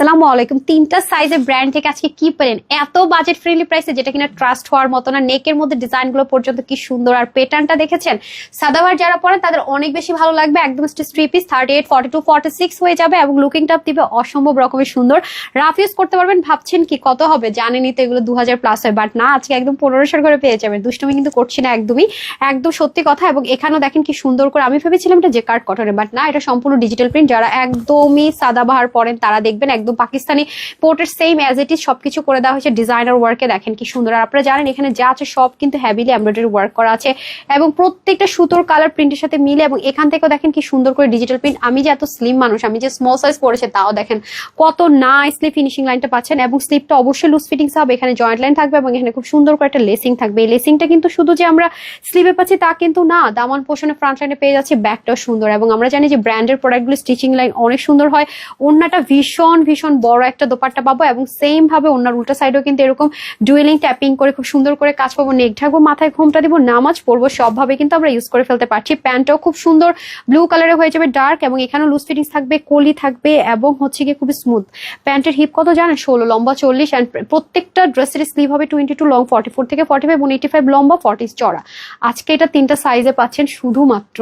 আসসালামু আলাইকুম। তিনটা সাইজের ব্র্যান্ড থেকে আজকে কি পেলেন এত বাজেট ফ্রেন্ডলি প্রাইসে, যেটা কিনা ট্রাস্ট হওয়ার মতো না। নেকের মধ্যে ডিজাইন গুলো পর্যন্ত কি সুন্দর, আর প্যাটার্নটা দেখেছেন। সাদাবার যারা পরেন তাদের অনেক বেশি ভালো লাগবে। একদম থ্রি পিস 38, 42, 46 হয়ে যাবে এবং লুকিংটা দিবে অসম্ভব রকমের সুন্দর। রাফ ইউজ করতে পারবেন। ভাবছেন কি কত হবে, জানেনই তো এগুলো 2000 প্লাস হয়, বাট না, আজকে একদম 1500 করে পেয়ে যাবেন। দুষ্টুমি কিন্তু করছি না, একদমই একদম সত্যি কথা। এবং এখানেও দেখেন কি সুন্দর করে, আমি ভেবেছিলাম এটা জেকার্ড কটনের, বাট না, এটা সম্পূর্ণ ডিজিটাল প্রিন্ট। যারা একদমই সাদাবাহার পরেন তারা দেখবেন একদম পাকিস্তানি পোর্টের সেম অ্যাজ ইট ইজ সবকিছু করে দেওয়া হয়েছে ডিজাইনার ওয়ার্কে। দেখেন কি সুন্দর। আর আপনারা জানেন এখানে যা আছে সব কিন্তু হেভিলি এমব্রয়ডারি ওয়ার্ক করা আছে এবং প্রত্যেকটা সুতোর কালার প্রিন্টের সাথে মিলে। এবং এখান থেকেও দেখেন কি সুন্দর করে ডিজিটাল প্রিন্ট। আমি যে এত স্লিম মানুষ, আমি যে স্মল সাইজ পরেছে, তাও দেখেন কত নাইসলি ফিনিশিং লাইনটা পাচ্ছেন। এবং স্লিপটা অবশ্যই লুজ ফিটিংস হবে। এখানে জয়েন্ট লাইন থাকবে এবং এখানে খুব সুন্দর করে একটা লেসিং থাকবে। এই লেসিংটা কিন্তু শুধু যে আমরা স্লিভে পাচ্ছি তা কিন্তু না, দামান পোষণে ফ্রন্ট লাইনে পেয়ে যাচ্ছি। ব্যাকটাও সুন্দর। এবং আমরা জানি যে ব্র্যান্ডের প্রোডাক্টগুলো স্টিচিং লাইন অনেক সুন্দর হয়। ওড়নাটা ভীষণ ভীষণ বড় একটা দোপাট্টা পাবো এবং সেম ভাবে ওনার উল্টা সাইডেও কিন্তু এরকম ডুয়েলিং ট্যাপিং করে খুব সুন্দর করে কাজ পাবো। নেক ঢাকবো, মাথায় ঘোমটা দিব, নামাজ পড়বো, সবভাবে কিন্তু আমরা ইউজ করে ফেলতে পারছি। প্যান্টটাও খুব সুন্দর ব্লু কালারে হয়ে যাবে ডার্ক, এবং এখানেও লুজ ফিটিংস থাকবে, কলি থাকবে এবং হচ্ছে গিয়ে খুবই স্মুথ। প্যান্টের হিপ কত জানেন? 16, লম্বা 40। অ্যান্ড প্রত্যেকটা ড্রেসের স্লিভ হবে 22, লং 44 থেকে 45 এবং 85, লম্বা 40 চড়া। আজকে এটা তিনটা সাইজে পাচ্ছেন শুধুমাত্র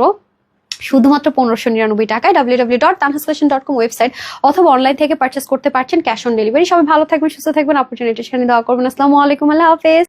1599 টাকায়। www.tanhasfashion.com ওয়েবসাইট অথবা অনলাইন থেকে পারচেস করতে পারছেন, ক্যাশ অন ডেলিভারি। সবাই ভালো থাকবেন, সুস্থ থাকবেন, অপরচুনিটির সাথে দোয়া করবেন। আসসালামু আলাইকুম, আল্লাহ হাফেজ।